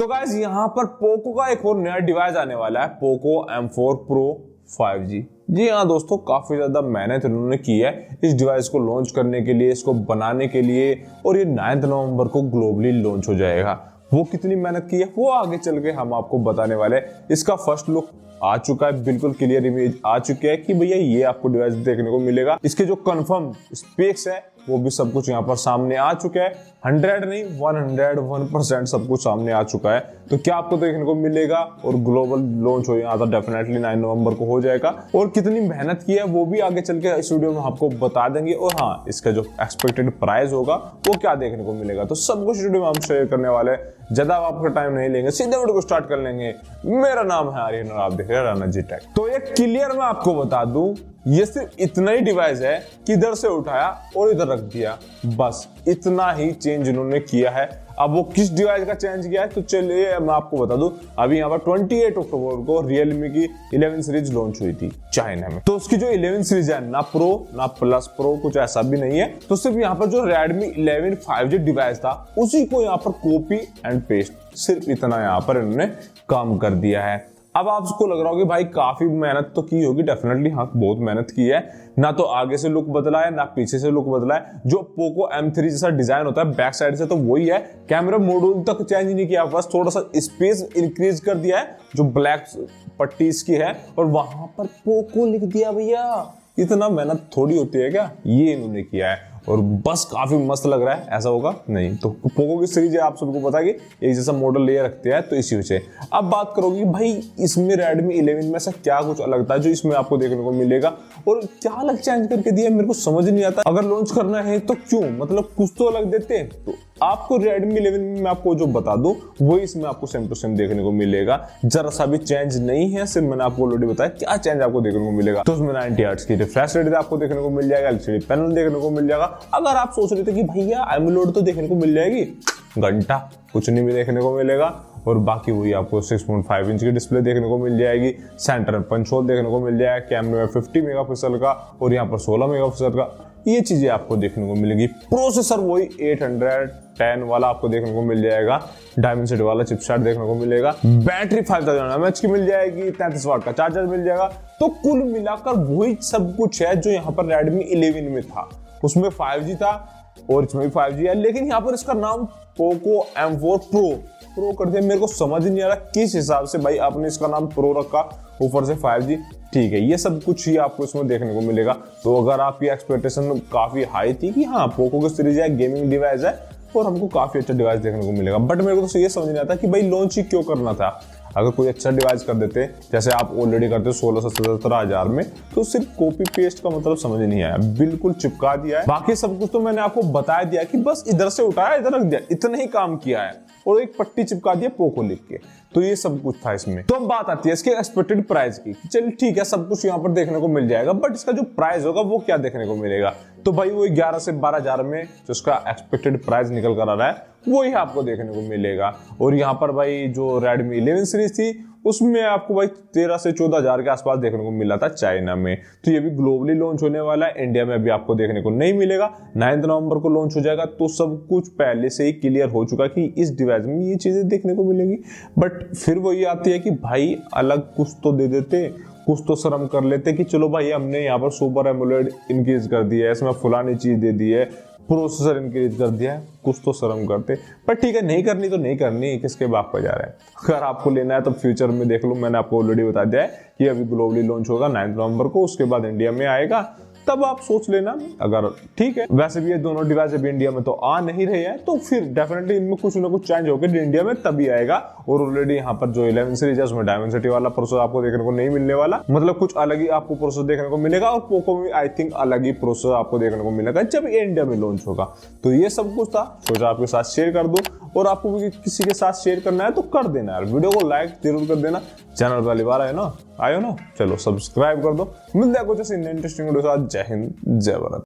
तो गाइस यहाँ पर पोको का एक और नया डिवाइस आने वाला है, पोको M4 Pro 5G। जी हाँ दोस्तों, काफी ज्यादा मेहनत इन्होंने की है इस डिवाइस को लॉन्च करने के लिए, इसको बनाने के लिए, और ये 9 नवंबर को ग्लोबली लॉन्च हो जाएगा। वो कितनी मेहनत की है वो आगे चल के हम आपको बताने वाले हैं। इसका फर्स्ट लुक आ चुका है, बिल्कुल क्लियर इमेज आ चुकी है कि भैया ये आपको डिवाइस देखने को मिलेगा। इसके जो कंफर्म स्पेक्स है वो भी सब कुछ यहाँ पर सामने आ चुका है। 100 नहीं 101% सब कुछ सामने आ चुका है। तो क्या आपको देखने को मिलेगा और ग्लोबल लॉन्च हो यहाँ तो डेफिनेटली 9 नवंबर को हो जाएगा। और कितनी मेहनत की है वो भी आगे चल के इस वीडियो में आपको बता देंगे। और हाँ, इसका जो एक्सपेक्टेड प्राइस होगा वो क्या देखने को मिलेगा, तो सब कुछ वीडियो में हम शेयर करने वाले हैं। ज्यादा आपका टाइम नहीं लेंगे, सीधे वीडियो को स्टार्ट कर लेंगे। मेरा नाम है आर्यन और आप देख रहे हैं रानाजी टेक। तो ये क्लियर मैं आपको बता दूं, ये सिर्फ इतना ही डिवाइस है कि इधर से उठाया और इधर रख दिया, बस इतना ही चेंज इन्होंने किया है। अब वो किस डिवाइस का चेंज किया है तो चलिए मैं आपको बता दूं। अभी यहाँ पर 28 अक्टूबर को रियलमी की 11 सीरीज लॉन्च हुई थी चाइना में। तो उसकी जो 11 सीरीज है ना प्रो ना प्लस प्रो, कुछ ऐसा भी नहीं है। तो सिर्फ यहाँ पर जो रेडमी 11 5G डिवाइस था उसी को यहाँ पर कॉपी एंड पेस्ट, सिर्फ इतना यहाँ पर इन्होंने काम कर दिया है। अब आपको लग रहा होगा भाई काफी मेहनत तो की होगी, डेफिनेटली हाँ बहुत मेहनत की है। ना तो आगे से लुक बदला है ना पीछे से लुक बदला है। जो पोको M3 जैसा डिजाइन होता है बैक साइड से तो वही है। कैमरा मॉड्यूल तक चेंज नहीं किया, बस थोड़ा सा स्पेस इंक्रीज कर दिया है जो ब्लैक पट्टी इसकी है, और वहां पर पोको लिख दिया। भैया इतना मेहनत थोड़ी होती है क्या, ये इन्होंने किया है और बस काफी मस्त लग रहा है। ऐसा होगा नहीं तो पोको की सीरीज है, आप सबको पता है कि एक जैसा मॉडल ले रखते हैं, तो इसी वजह से। अब बात करोगे भाई इसमें रेडमी 11 में से क्या कुछ अलग था जो इसमें आपको देखने को मिलेगा, और क्या अलग चेंज करके दिया मेरे को समझ नहीं आता। अगर लॉन्च करना है तो क्यों, मतलब कुछ तो अलग देते हैं। तो आपको रेडमी 11 में मैं आपको जो बता दूं वही इसमें आपको सेम टू सेम देखने को मिलेगा। जरा सा भी चेंज नहीं है, सिर्फ मैंने आपको ऑलरेडी बताया क्या चेंज आपको देखने को मिलेगा। तो उसमें 90 हर्ट्ज की रिफ्रेश रेट आपको देखने को मिल जाएगा, एलसीडी पैनल देखने को मिल जाएगा। अगर आप सोच रहे थे कि भैया एमुलेट तो देखने को मिल जाएगी, घंटा कुछ नहीं भी देखने को मिलेगा। और बाकी वही आपको 6.5 इंच की डिस्प्ले देखने को मिल जाएगी, सेंटर पंच होल देखने को मिल जाएगा, कैमरे में 50 मेगापिक्सल का और यहाँ पर 16 मेगापिक्सल का, ये चीजें आपको देखने को मिलेगी। प्रोसेसर वही 810 वाला आपको देखने को मिल जाएगा, डायमेंसिटी वाला चिपसेट देखने को मिलेगा। बैटरी 5000 mAh की मिल जाएगी, 33 वाट का चार्जर मिल जाएगा। तो कुल मिलाकर वही सब कुछ है जो यहाँ पर रेडमी 11 में था। उसमें 5G था और इसमें भी 5G है, लेकिन यहाँ पर इसका नाम पोको M4 प्रो कर दिया। मेरे को समझ नहीं आ रहा किस हिसाब से भाई आपने इसका नाम प्रो रखा, ऊपर से 5G। ठीक है, ये सब कुछ ही आपको इसमें देखने को मिलेगा। तो अगर आपकी एक्सपेक्टेशन काफी हाई थी कि हाँ पोको की सीरीज है, गेमिंग डिवाइस है और हमको काफी अच्छा डिवाइस देखने को मिलेगा, बट मेरे को तो ये समझ नहीं आता कि भाई लॉन्च ही क्यों करना था। अगर कोई अच्छा डिवाइस कर देते जैसे आप ऑलरेडी करते 16 से 17 हजार में, तो सिर्फ कॉपी पेस्ट का मतलब समझ नहीं आया, बिल्कुल चिपका दिया है। बाकी सब कुछ तो मैंने आपको बता दिया कि बस इधर से उठाया इधर रख दिया, इतना ही काम किया है और एक पट्टी चिपका दिया पोको लिख के। तो ये सब कुछ था इसमें। तो अब बात आती है इसके एक्सपेक्टेड प्राइस की। चल ठीक है, सब कुछ यहाँ पर देखने को मिल जाएगा, बट इसका जो प्राइस होगा वो क्या देखने को मिलेगा। तो भाई वो 11 से 12 हजार में जो इसका एक्सपेक्टेड प्राइस निकल कर आ रहा है वही आपको देखने को मिलेगा। और यहाँ पर भाई जो रेडमी 11 सीरीज थी उसमें आपको भाई 13 से 14 हजार के आसपास देखने को मिला था चाइना में। तो ये भी ग्लोबली लॉन्च होने वाला है, इंडिया में अभी आपको देखने को नहीं मिलेगा। 9 नवंबर को लॉन्च हो जाएगा। तो सब कुछ पहले से ही क्लियर हो चुका कि इस डिवाइस में ये चीजें देखने को मिलेंगी। बट फिर वही आती है कि भाई अलग कुछ तो दे देते, कुछ तो शर्म कर लेते कि चलो भाई हमने यहाँ पर सुपर एमोलेड इंक्रीज कर दिया है, इसमें फुलानी चीज दे दी है, प्रोसेसर इंक्रीज कर दिया है, कुछ तो शर्म करते। पर ठीक है, नहीं करनी तो नहीं करनी, किसके बाप पर जा रहा है। अगर आपको लेना है तो फ्यूचर में देख लो, मैंने आपको ऑलरेडी बता दिया है कि अभी ग्लोबली लॉन्च होगा 9 नवंबर को, उसके बाद इंडिया में आएगा, तब आप सोच लेना। अगर ठीक है, वैसे भी ये दोनों डिवाइस अभी इंडिया में तो आ नहीं रहे हैं, तो फिर डेफिनेटली इनमें कुछ ना कुछ चेंज होकर इंडिया में तभी आएगा। और ऑलरेडी यहाँ पर जो 11 सीरीज है उसमें डायमेंसिटी वाला प्रोसेसर आपको देखने को नहीं मिलने वाला, मतलब कुछ अलग ही आपको प्रोसेसर देखने को मिलेगा। और पोको में आई थिंक अलग ही प्रोसेसर आपको देखने को मिलेगा जब ये इंडिया में लॉन्च होगा। तो ये सब कुछ था, सोचा आपके साथ शेयर कर दो। और आपको भी किसी के साथ शेयर करना है तो कर देना यार, वीडियो को लाइक जरूर कर देना। चैनल पहली बार आए ना, चलो सब्सक्राइब कर दो। मिलते हैं कुछ ऐसे इंटरेस्टिंग वीडियो के साथ। जय हिंद, जय भारत।